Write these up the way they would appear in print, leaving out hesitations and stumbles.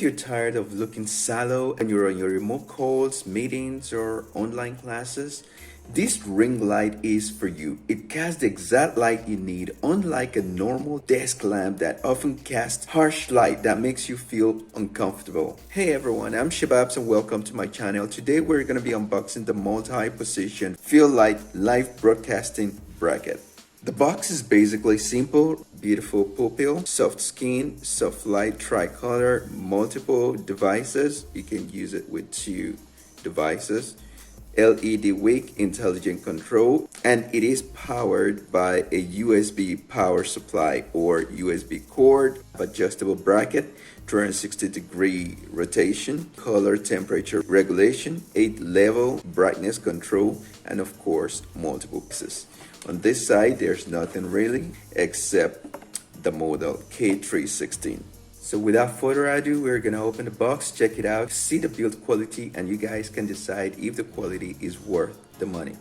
you're tired of looking shallow and you're on your remote calls, meetings, or online classes, this ring light is for you. It casts the exact light you need, unlike a normal desk lamp that often casts harsh light that makes you feel uncomfortable. Hey everyone, I'm Shababs and welcome to my channel. Today we're going to be unboxing the Multi-Position Feel Light Live Broadcasting Bracket. The box is basically simple, beautiful pupil, soft skin, soft light tricolor, multiple devices. You can use it with 2 devices. LED wick intelligent control, and it is powered by a USB power supply or USB cord, adjustable bracket, 360-degree rotation, color temperature regulation, 8-level brightness control, and of course multiple pieces. On this side there's nothing really except the model K316. So without further ado, we're gonna open the box, check it out, see the build quality, and you guys can decide if the quality is worth the money.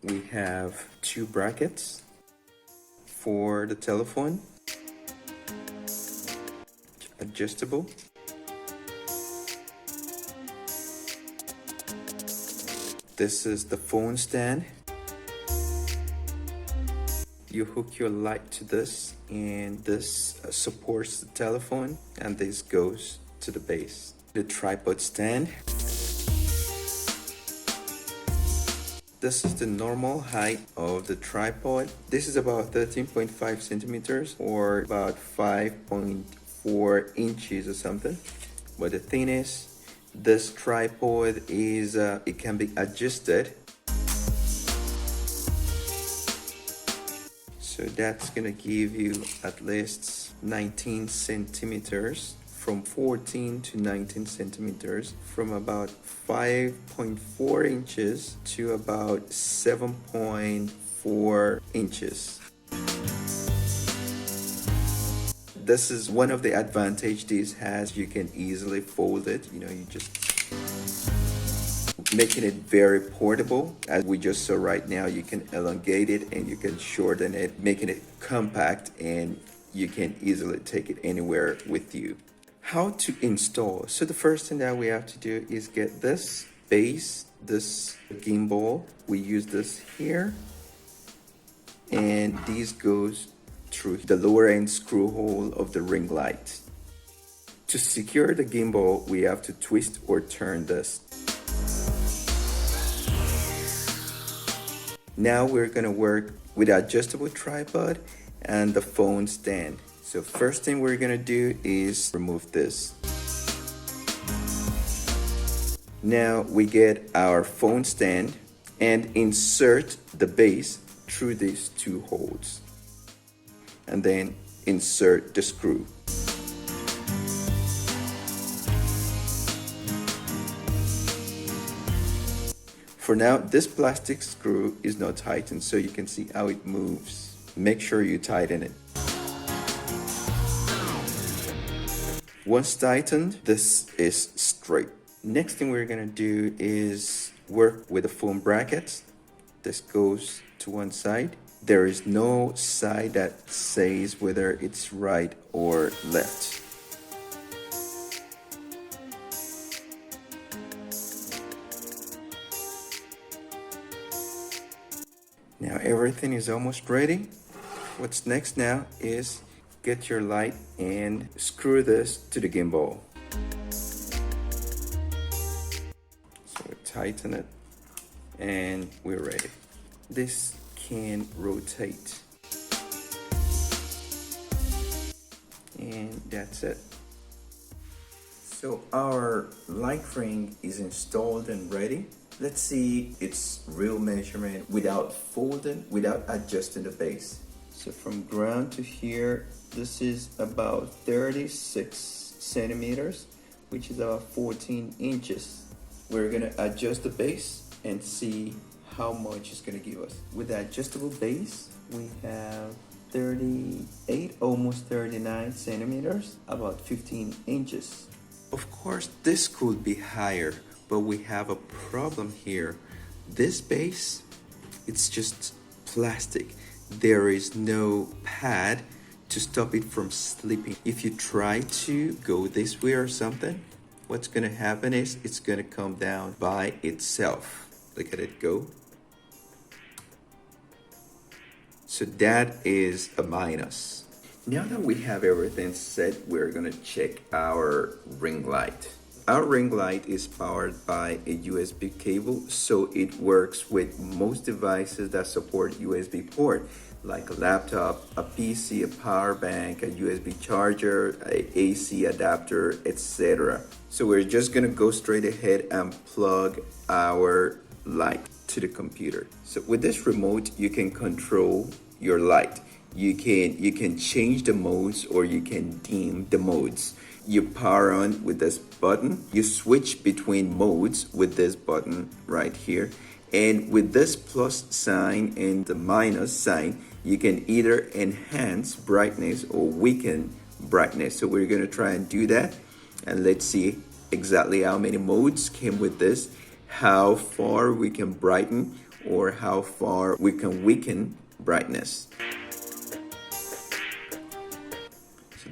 We have 2 brackets for the telephone, adjustable. This is the phone stand. You hook your light to this, and this supports the telephone, and this goes to the base. The tripod stand. This is the normal height of the tripod. This is about 13.5 centimeters or about 5.4 inches or something. But the thing is, this tripod is it can be adjusted. So that's gonna give you at least 19 centimeters. From 14 to 19 centimeters, from about 5.4 inches to about 7.4 inches. This is one of the advantages this has. You can easily fold it, you just making it very portable. As we just saw right now, you can elongate it and you can shorten it, making it compact, and you can easily take it anywhere with you. How to install? So the first thing that we have to do is get this base, this gimbal. We use this here, and this goes through the lower end screw hole of the ring light. To secure the gimbal, we have to twist or turn this. Now we're gonna work with the adjustable tripod and the phone stand. So first thing we're gonna do is remove this. Now we get our phone stand and insert the base through these 2 holes, and then insert the screw. For now, this plastic screw is not tightened, so you can see how it moves. Make sure you tighten it. Once tightened, this is straight. Next thing we're gonna do is work with the foam brackets. This goes to one side. There is no side that says whether it's right or left. Now everything is almost ready. What's next now is get your light and screw this to the gimbal. So we tighten it and we're ready. This can rotate, and that's it. So our light ring is installed and ready. Let's see its real measurement without folding, without adjusting the base. So from ground to here, this is about 36 centimeters, which is about 14 inches. We're gonna adjust the base and see how much it's gonna give us. With the adjustable base, we have 38, almost 39 centimeters, about 15 inches. Of course, this could be higher, but we have a problem here. This base, it's just plastic. There is no pad to stop it from slipping. If you try to go this way or something, what's gonna happen is it's gonna come down by itself. Look at it go. So that is a minus. Now that we have everything set, we're gonna check our ring light. Our ring light is powered by a USB cable, so it works with most devices that support USB port, like a laptop, a PC, a power bank, a USB charger, a AC adapter, etc. So we're just gonna go straight ahead and plug our light to the computer. So with this remote, you can control your light. You can change the modes, or you can dim the modes. You power on with this button. You switch between modes with this button right here. And with this plus sign and the minus sign, you can either enhance brightness or weaken brightness. So we're gonna try and do that. And let's see exactly how many modes came with this, how far we can brighten or how far we can weaken brightness.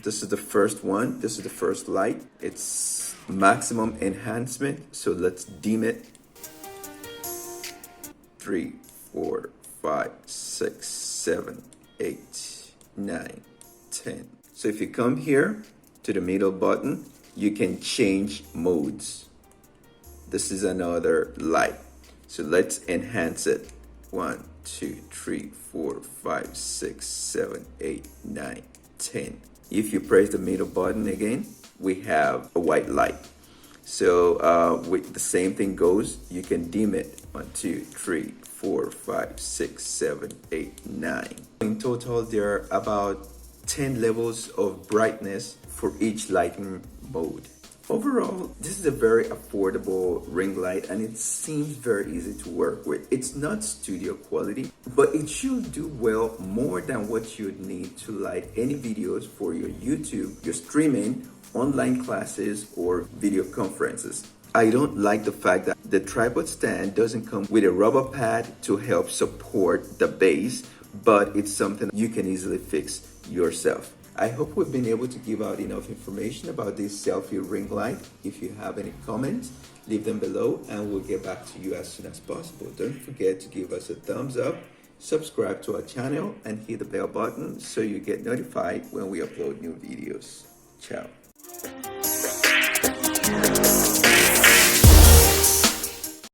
This is the first one. This is the first light. It's maximum enhancement. So let's dim it. 3, 4, 5, 6, 7, 8, 9, 10. So if you come here to the middle button, you can change modes. This is another light. So let's enhance it. 1, 2, 3, 4, 5, 6, 7, 8, 9, 10. If you press the middle button again, we have a white light. So with the same thing goes, you can dim it. 1, 2, 3, 4, 5, 6, 7, 8, 9. In total, there are about 10 levels of brightness for each lighting mode. Overall, this is a very affordable ring light, and it seems very easy to work with. It's not studio quality, but it should do well more than what you'd need to light any videos for your YouTube, your streaming, online classes, or video conferences. I don't like the fact that the tripod stand doesn't come with a rubber pad to help support the base, but it's something you can easily fix yourself. I hope we've been able to give out enough information about this Selfie ring light. If you have any comments, leave them below and we'll get back to you as soon as possible. Don't forget to give us a thumbs up, subscribe to our channel, and hit the bell button so you get notified when we upload new videos. Ciao.